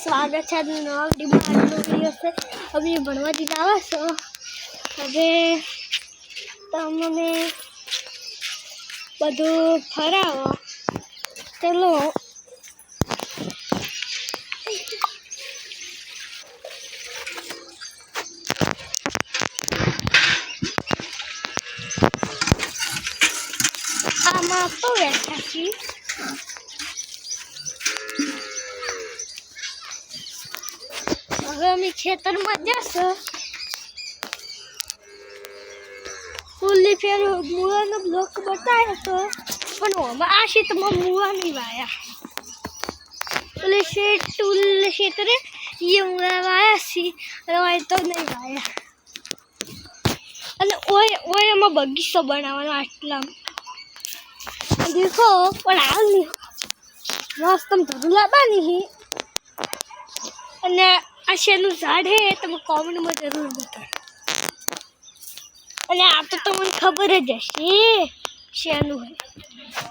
स्वागत है नवा विडियो से। अभी भणवा जावा छो હવે તમને બધું ફરાવો ચલો આમાં તો બેઠા છીએ હવે અમે ખેતરમાં જશો ફૂલી ફેર મૂળાનો બ્લોક બતાવ્યો હતો પણ આમાં આ શીતમાં મૂળા નહીં વાયા ટુલ ક્ષેત્રે એ મૂળા વાયા છે અને તો નહીં વાયા અને ઓય એમાં બગીચો બનાવવાનો આટલા દેખો પણ હાલ નહીં મસ્ત ધરું લાવવાની અને આ શેનું ઝાડ હે તમે કોમેન્ટમાં જરૂર બતાવો અને આ તો તમને ખબર જ હશે શેનું હે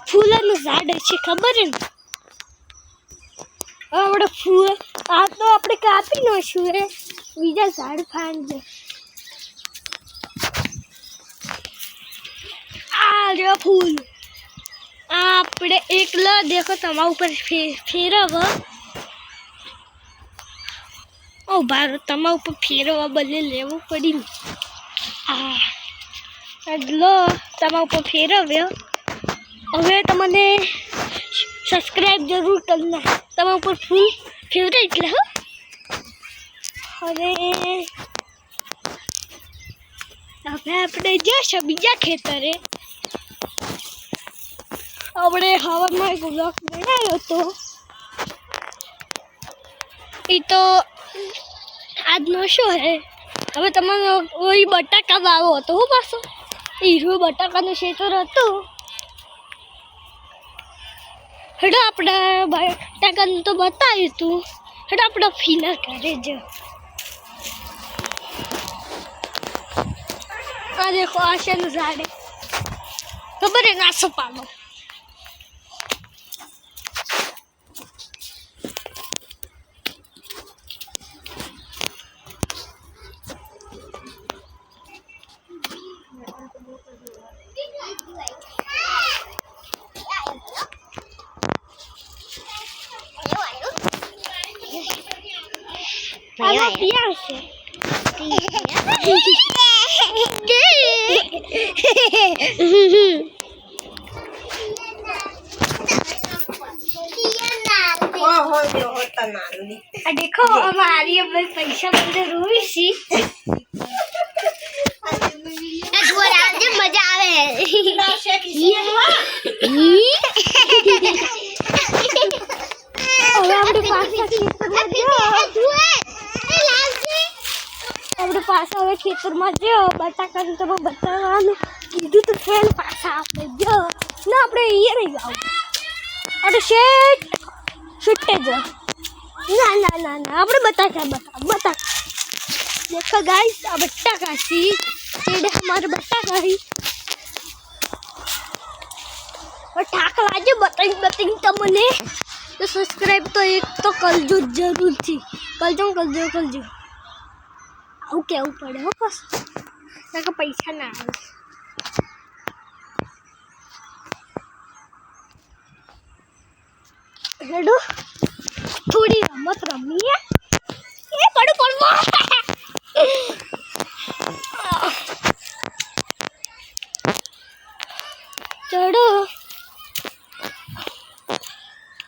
ફૂલનું ઝાડ છે ખબર ને આપણે ફૂલ આ તો આપણે કાપી નાખ્યું હે બીજા ઝાડ ફાંજે આ રહ્યો ફૂલ આપણે એકલા દેખો તમારા ઉપર ફેરવ ઓ બારો તમારા ઉપર ફેરવા બદલે લેવું પડી ને લો તમારા ઉપર ફેરવ્યો હવે તમને સબસ્ક્રાઈબ જરૂર કરના તમારા ઉપર ફૂલ ફેવરે એટલે હવે આપણે જઈશું બીજા ખેતરે આપણે હવામાં એક બ્લોક બનાવ્યો હતો એ તો આજનો શું હે હવે તમારો કોઈ બટાકા વાવો હતો હું પાછો હીરો બટાકાનું ખેતર હતું હેડો આપણે બટાકાનું તો બતાવ્યું હતું હેડો આપણે ફીના કરે જ આ દેખો આ શેનું ઝાડ ખબર હે નાસો પાડો આમાં પ્યાર છે देखो हमारी अब पैसा बंदे रोई सी मजा आवे આપણે પાછા હવે ખેતરમાં જો બટાકાનું તમે બતાવવાનું કીધું તો ફેલ પાછા આપણે જો ના આપણે અહીંયા નહીં આવું આપણે છૂટે જ ના ના ના ના આપણે બટાકા દેખો ગાઈસ આ બટાકા છી એટલે हमारे बटाका ही और ठाक लाजे बताई તમને तो सब्सक्राइब तो एक तो करजो जरूर थी करजो आવું કેવું પડે હો બસ ના પૈસા ના આવે હેડો થોડી રમત રમીએ એ પડું ચડો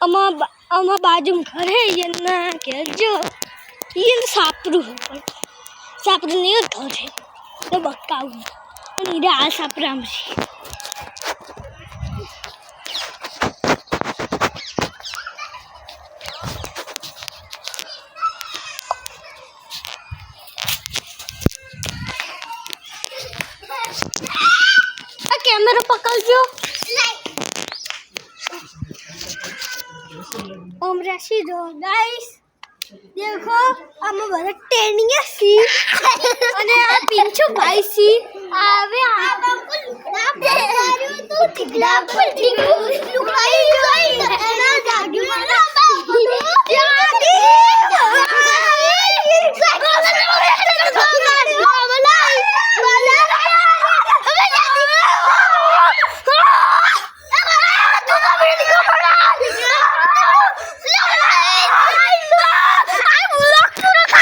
આમાં બાજુ ઘર હે એના કહેજો એને સાપરું હે પણ સાપરું નહીં ઘર હે તો બકાવું અને આ સાપરામ છે कैमरा पकड़ो ओम राशि दो गाइस देखो हम बड़ा टेनिया सी અને આ પિંચો ભાઈ સી આવે આ બાપુ લુકડા માર્યો તો ઠીકડા પર ઠીકું લુકાઈ ગઈ એના જાગી મારા બાપુ જાગી